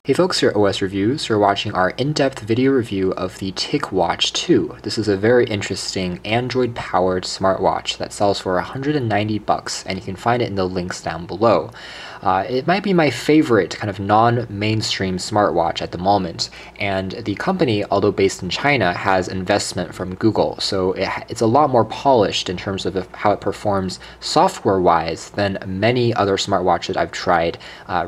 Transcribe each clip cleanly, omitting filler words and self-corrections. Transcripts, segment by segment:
Hey folks, here at OS Reviews. You're watching our in-depth video review of the Ticwatch 2. This is a very interesting Android-powered smartwatch that sells for $190, and you can find it in the links down below. It might be my favorite kind of non-mainstream smartwatch at the moment, and the company, although based in China, has investment from Google, so it's a lot more polished in terms of how it performs software-wise than many other smartwatches I've tried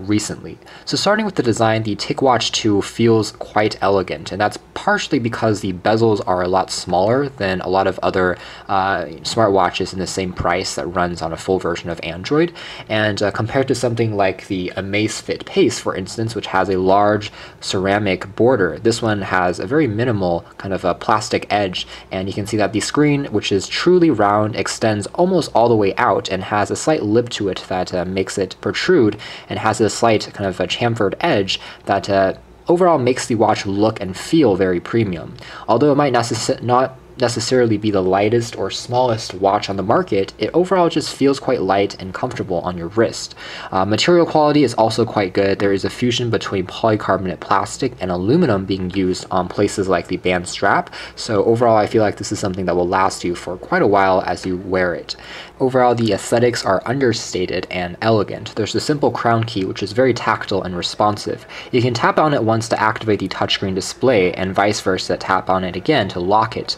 recently. So starting with the design, the Ticwatch 2 feels quite elegant, and that's partially because the bezels are a lot smaller than a lot of other smartwatches in the same price that runs on a full version of Android, and compared to something like the Amazfit Pace, for instance, which has a large ceramic border, this one has a very minimal kind of a plastic edge, and you can see that the screen, which is truly round, extends almost all the way out and has a slight lip to it that makes it protrude and has a slight kind of a chamfered edge that overall makes the watch look and feel very premium. Although it might not necessarily be the lightest or smallest watch on the market, it overall just feels quite light and comfortable on your wrist. Material quality is also quite good. There is a fusion between polycarbonate plastic and aluminum being used on places like the band strap, so overall I feel like this is something that will last you for quite a while as you wear it. Overall, the aesthetics are understated and elegant. There's the simple crown key, which is very tactile and responsive. You can tap on it once to activate the touchscreen display, and vice versa, tap on it again to lock it.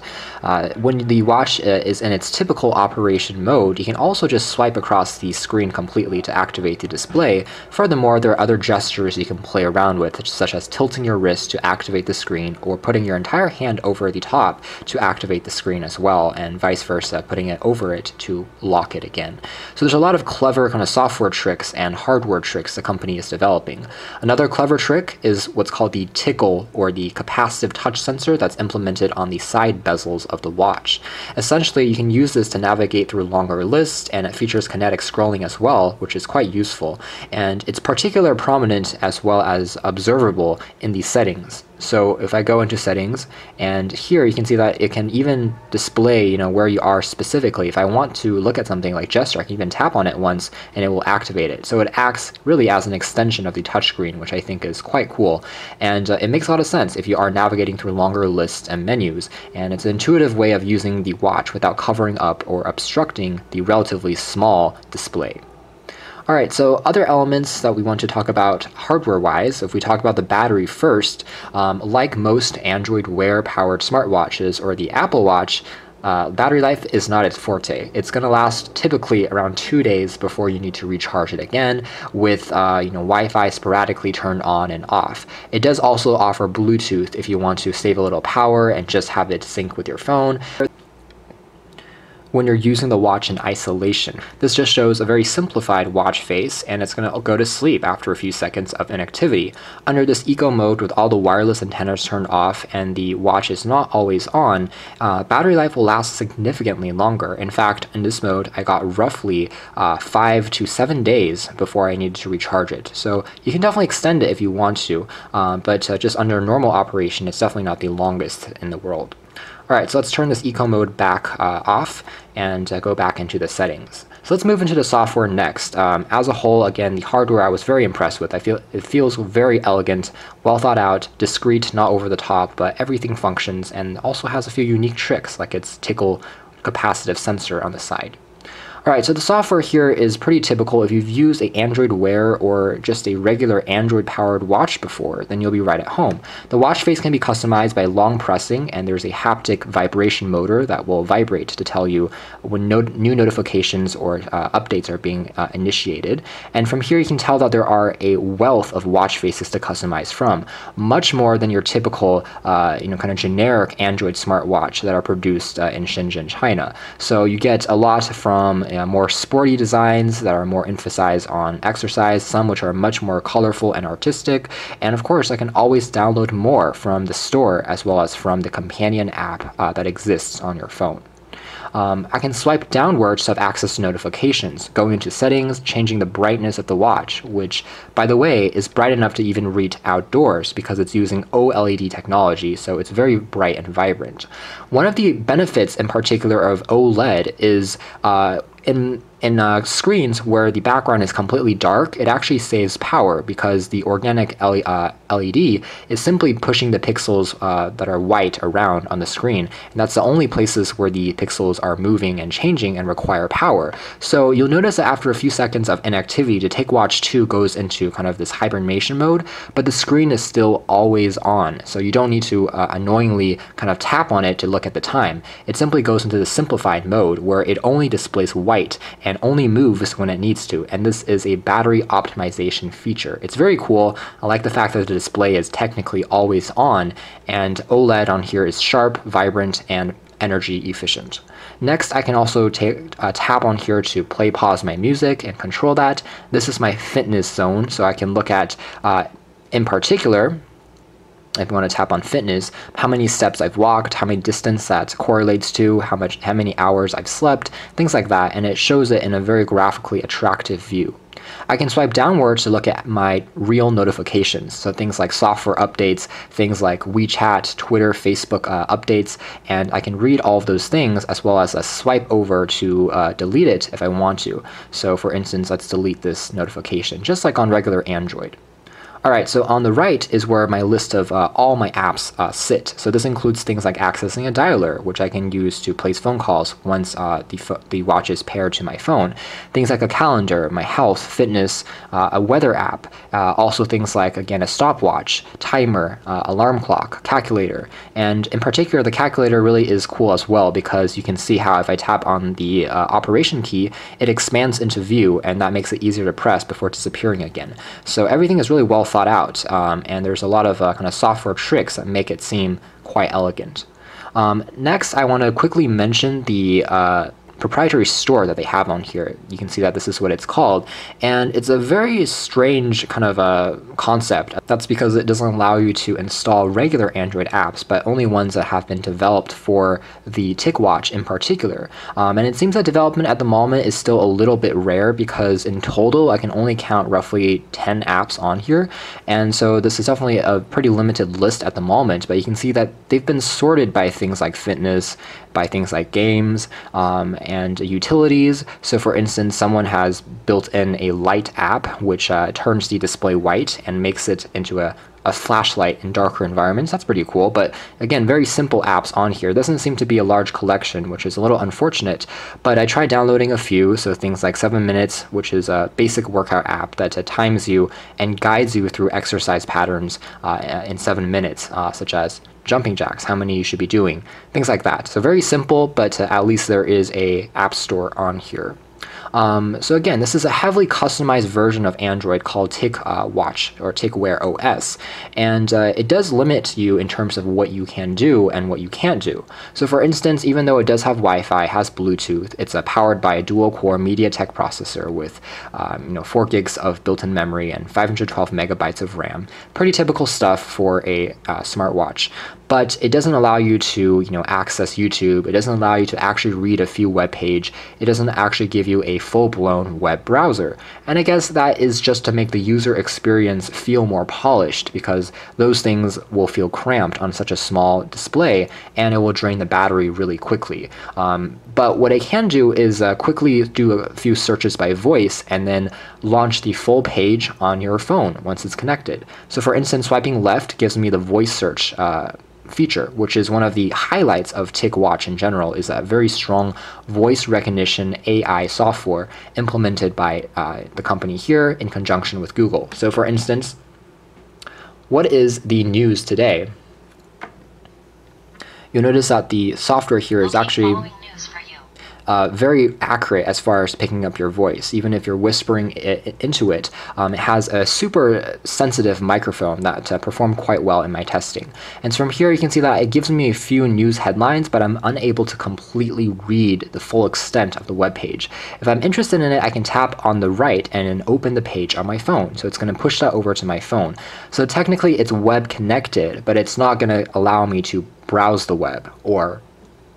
When the watch is in its typical operation mode, you can also just swipe across the screen completely to activate the display. Furthermore, there are other gestures you can play around with, such as tilting your wrist to activate the screen, or putting your entire hand over the top to activate the screen as well, and vice versa, putting it over it to lock it again. So there's a lot of clever kind of software tricks and hardware tricks the company is developing. Another clever trick is what's called the Tickle, or the capacitive touch sensor that's implemented on the side bezels of the watch. Essentially, you can use this to navigate through longer lists, and it features kinetic scrolling as well, which is quite useful, and it's particularly prominent as well as observable in the settings. So if I go into settings, and here you can see that it can even display, where you are specifically. If I want to look at something like gesture, I can even tap on it once and it will activate it. So it acts really as an extension of the touchscreen, which I think is quite cool. And it makes a lot of sense if you are navigating through longer lists and menus, and it's an intuitive way of using the watch without covering up or obstructing the relatively small display. Alright, so other elements that we want to talk about hardware-wise, if we talk about the battery first, like most Android Wear-powered smartwatches or the Apple Watch, battery life is not its forte. It's going to last typically around 2 days before you need to recharge it again, with Wi-Fi sporadically turned on and off. It does also offer Bluetooth if you want to save a little power and just have it sync with your phone when you're using the watch in isolation. This just shows a very simplified watch face, and it's going to go to sleep after a few seconds of inactivity. Under this eco mode with all the wireless antennas turned off and the watch is not always on, battery life will last significantly longer. In fact, in this mode, I got roughly 5 to 7 days before I needed to recharge it. So you can definitely extend it if you want to, but just under normal operation, it's definitely not the longest in the world. Alright, so let's turn this eco mode back off and go back into the settings. So let's move into the software next. As a whole, again, the hardware I was very impressed with. I feel it feels very elegant, well thought out, discreet, not over the top, but everything functions, and also has a few unique tricks, like its Tickle capacitive sensor on the side. Alright, so the software here is pretty typical. If you've used an Android Wear or just a regular Android-powered watch before, then you'll be right at home. The watch face can be customized by long pressing, and there's a haptic vibration motor that will vibrate to tell you when new notifications or updates are being initiated. And from here you can tell that there are a wealth of watch faces to customize from, much more than your typical kind of generic Android smartwatch that are produced in Shenzhen, China. So you get a lot from more sporty designs that are more emphasized on exercise, some which are much more colorful and artistic, and of course I can always download more from the store as well as from the companion app that exists on your phone. I can swipe downwards to have access to notifications, going into settings, changing the brightness of the watch, which, by the way, is bright enough to even read outdoors because it's using OLED technology, so it's very bright and vibrant. One of the benefits in particular of OLED is in In screens where the background is completely dark, it actually saves power because the organic LED is simply pushing the pixels that are white around on the screen, and that's the only places where the pixels are moving and changing and require power. So you'll notice that after a few seconds of inactivity, the Ticwatch 2 goes into kind of this hibernation mode, but the screen is still always on, so you don't need to annoyingly kind of tap on it to look at the time. It simply goes into the simplified mode where it only displays white and only moves when it needs to, and this is a battery optimization feature. It's very cool. I like the fact that the display is technically always on, and OLED on here is sharp, vibrant, and energy efficient. Next, I can also tap on here to play, pause my music and control that. This is my fitness zone, so I can look at, in particular, if you want to tap on fitness, how many steps I've walked, how many distance that correlates to, how many hours I've slept, things like that, and it shows it in a very graphically attractive view. I can swipe downwards to look at my real notifications, so things like software updates, things like WeChat, Twitter, Facebook updates, and I can read all of those things as well as a swipe over to delete it if I want to. So for instance, let's delete this notification, just like on regular Android. Alright, so on the right is where my list of all my apps sit. So this includes things like accessing a dialer, which I can use to place phone calls once the watch is paired to my phone. Things like a calendar, my health, fitness, a weather app, also things like, again, a stopwatch, timer, alarm clock, calculator. And in particular, the calculator really is cool as well because you can see how if I tap on the operation key, it expands into view, and that makes it easier to press before disappearing again. So everything is really well thought out, and there's a lot of kind of software tricks that make it seem quite elegant. Next, I want to quickly mention the proprietary store that they have on here. You can see that this is what it's called, and it's a very strange kind of a concept. That's because it doesn't allow you to install regular Android apps, but only ones that have been developed for the Ticwatch in particular. And it seems that development at the moment is still a little bit rare because in total I can only count roughly 10 apps on here, and so this is definitely a pretty limited list at the moment, but you can see that they've been sorted by things like fitness, by things like games, and utilities. So for instance, someone has built in a light app which turns the display white and makes it into a flashlight in darker environments. That's pretty cool, but again, very simple apps on here. Doesn't seem to be a large collection, which is a little unfortunate, but I tried downloading a few, so things like 7 Minutes, which is a basic workout app that times you and guides you through exercise patterns in 7 minutes, such as jumping jacks, how many you should be doing, things like that. So very simple, but at least there is a app store on here. So again, this is a heavily customized version of Android called Ticwatch or Ticwear OS, and it does limit you in terms of what you can do and what you can't do. So for instance, even though it does have Wi-Fi, has Bluetooth, it's powered by a dual-core MediaTek processor with 4 gigs of built-in memory and 512 megabytes of RAM. Pretty typical stuff for a smartwatch. But it doesn't allow you to, access YouTube. It doesn't allow you to actually read a few web page. It doesn't actually give you a full-blown web browser. And I guess that is just to make the user experience feel more polished, because those things will feel cramped on such a small display, and it will drain the battery really quickly. But what I can do is quickly do a few searches by voice and then launch the full page on your phone once it's connected. So for instance, swiping left gives me the voice search feature, which is one of the highlights of Ticwatch in general, is a very strong voice recognition AI software implemented by the company here in conjunction with Google. So for instance, what is the news today? You'll notice that the software here is actually very accurate as far as picking up your voice. Even if you're whispering into it, it has a super sensitive microphone that performed quite well in my testing. And so from here you can see that it gives me a few news headlines, but I'm unable to completely read the full extent of the web page. If I'm interested in it, I can tap on the right and then open the page on my phone. So it's going to push that over to my phone. So technically it's web connected, but it's not going to allow me to browse the web or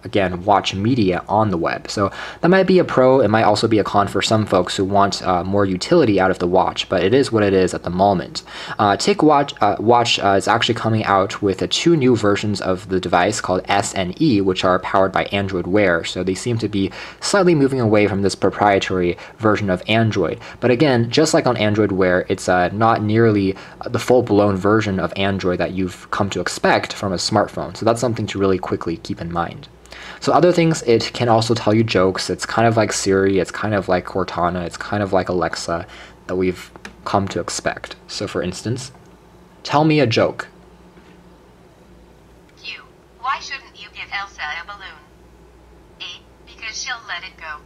again, watch media on the web. So that might be a pro. It might also be a con for some folks who want more utility out of the watch, but it is what it is at the moment. Ticwatch is actually coming out with two new versions of the device called S and E, which are powered by Android Wear. So they seem to be slightly moving away from this proprietary version of Android. But again, just like on Android Wear, it's not nearly the full-blown version of Android that you've come to expect from a smartphone. So that's something to really quickly keep in mind. So other things, it can also tell you jokes. It's kind of like Siri, it's kind of like Cortana, it's kind of like Alexa that we've come to expect. So for instance, tell me a joke. Q, why shouldn't you give Elsa a balloon? A, because she'll let it go.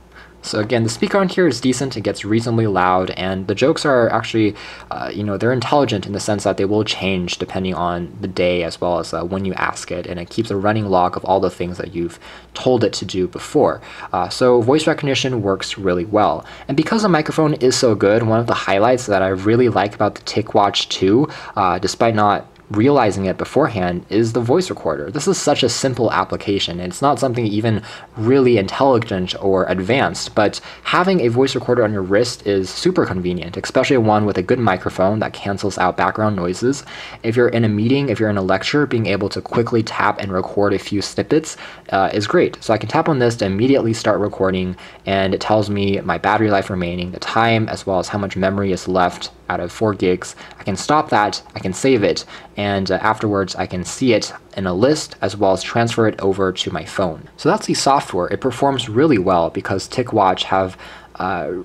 So again, the speaker on here is decent, it gets reasonably loud, and the jokes are actually, they're intelligent in the sense that they will change depending on the day as well as when you ask it, and it keeps a running log of all the things that you've told it to do before. So voice recognition works really well. And because the microphone is so good, one of the highlights that I really like about the Ticwatch 2, despite not realizing it beforehand, is the voice recorder. This is such a simple application. It's not something even really intelligent or advanced, but having a voice recorder on your wrist is super convenient, especially one with a good microphone that cancels out background noises. If you're in a meeting, if you're in a lecture, being able to quickly tap and record a few snippets is great. So I can tap on this to immediately start recording, and it tells me my battery life remaining, the time, as well as how much memory is left out of 4 gigs. I can stop that, I can save it, and afterwards I can see it in a list as well as transfer it over to my phone. So that's the software. It performs really well because Ticwatch have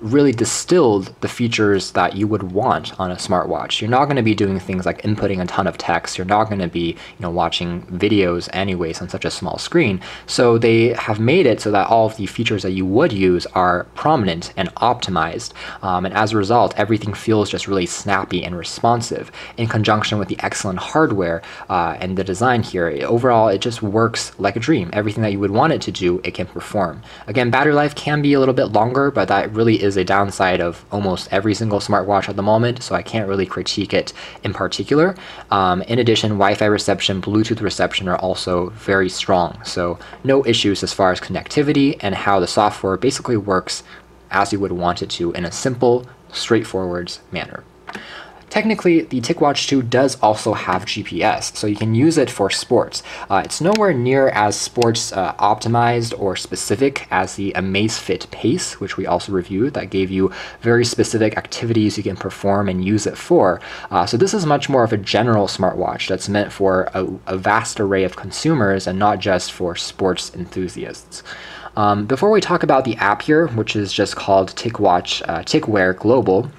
really distilled the features that you would want on a smartwatch. You're not going to be doing things like inputting a ton of text. You're not going to be, watching videos anyways on such a small screen. So they have made it so that all of the features that you would use are prominent and optimized. And as a result, everything feels just really snappy and responsive in conjunction with the excellent hardware and the design here. Overall, it just works like a dream. Everything that you would want it to do, it can perform. Again, battery life can be a little bit longer, but that really is a downside of almost every single smartwatch at the moment, so I can't really critique it in particular. In addition, Wi-Fi reception, Bluetooth reception are also very strong, so no issues as far as connectivity and how the software basically works as you would want it to in a simple, straightforward manner. Technically, the Ticwatch 2 does also have GPS, so you can use it for sports. It's nowhere near as sports optimized or specific as the Amazfit Pace, which we also reviewed, that gave you very specific activities you can perform and use it for. So this is much more of a general smartwatch that's meant for a vast array of consumers and not just for sports enthusiasts. Before we talk about the app here, which is just called Ticwatch Ticwear Global,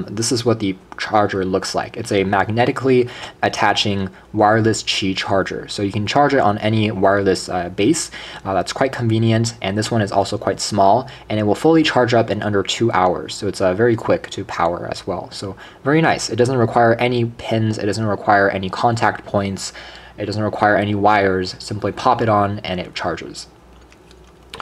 this is what the charger looks like. It's a magnetically attaching wireless Qi charger. So you can charge it on any wireless base. That's quite convenient, and this one is also quite small, and it will fully charge up in under 2 hours. So it's very quick to power as well. So very nice. It doesn't require any pins. It doesn't require any contact points. It doesn't require any wires. Simply pop it on and it charges.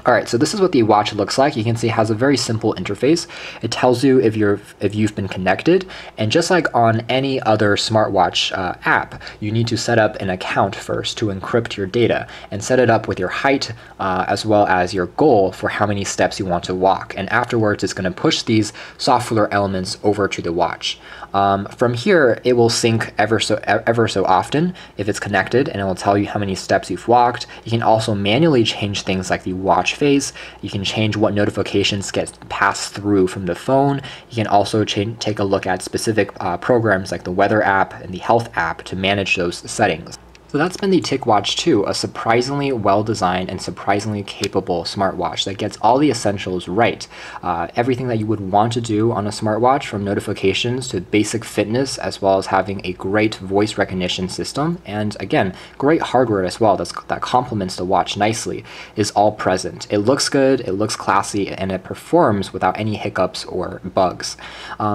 Alright, so this is what the watch looks like. You can see it has a very simple interface. It tells you if you've been connected, and just like on any other smartwatch app, you need to set up an account first to encrypt your data and set it up with your height as well as your goal for how many steps you want to walk. And afterwards, it's going to push these software elements over to the watch. From here, it will sync ever so often if it's connected, and it will tell you how many steps you've walked. You can also manually change things like the watch face. You can change what notifications get passed through from the phone. You can also take a look at specific programs like the weather app and the health app to manage those settings. So that's been the Ticwatch 2, a surprisingly well-designed and surprisingly capable smartwatch that gets all the essentials right. Everything that you would want to do on a smartwatch, from notifications to basic fitness, as well as having a great voice recognition system, and again, great hardware as well that complements the watch nicely, is all present. It looks good, it looks classy, and it performs without any hiccups or bugs.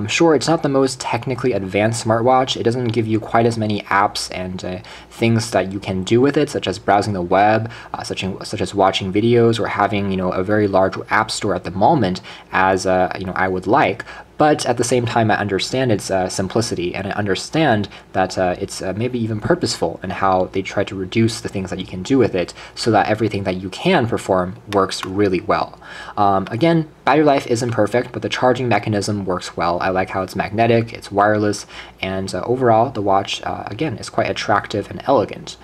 Sure, it's not the most technically advanced smartwatch. It doesn't give you quite as many apps and things that you can do with it, such as browsing the web, such as watching videos, or having a very large app store at the moment as I would like. But at the same time, I understand its simplicity, and I understand that it's maybe even purposeful in how they try to reduce the things that you can do with it so that everything that you can perform works really well. Again, battery life isn't perfect, but the charging mechanism works well. I like how it's magnetic, it's wireless, and overall, the watch, again, is quite attractive and elegant.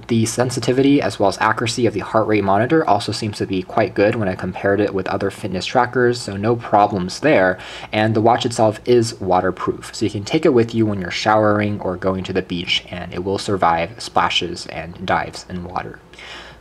The sensitivity as well as accuracy of the heart rate monitor also seems to be quite good when I compared it with other fitness trackers, so no problems there. And the watch itself is waterproof, so you can take it with you when you're showering or going to the beach, and it will survive splashes and dives in water.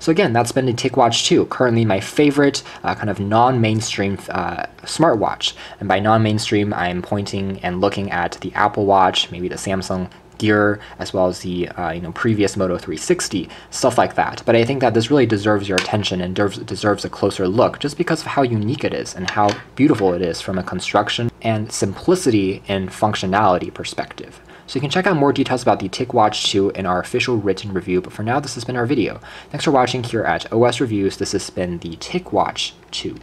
So again, that's been the Ticwatch 2, currently my favorite kind of non-mainstream smartwatch. And by non-mainstream, I'm pointing and looking at the Apple Watch, maybe the Samsung Gear, as well as the previous Moto 360, stuff like that. But I think that this really deserves your attention and deserves a closer look just because of how unique it is and how beautiful it is from a construction and simplicity and functionality perspective. So you can check out more details about the Ticwatch 2 in our official written review, but for now this has been our video. Thanks for watching here at OS Reviews. This has been the Ticwatch 2.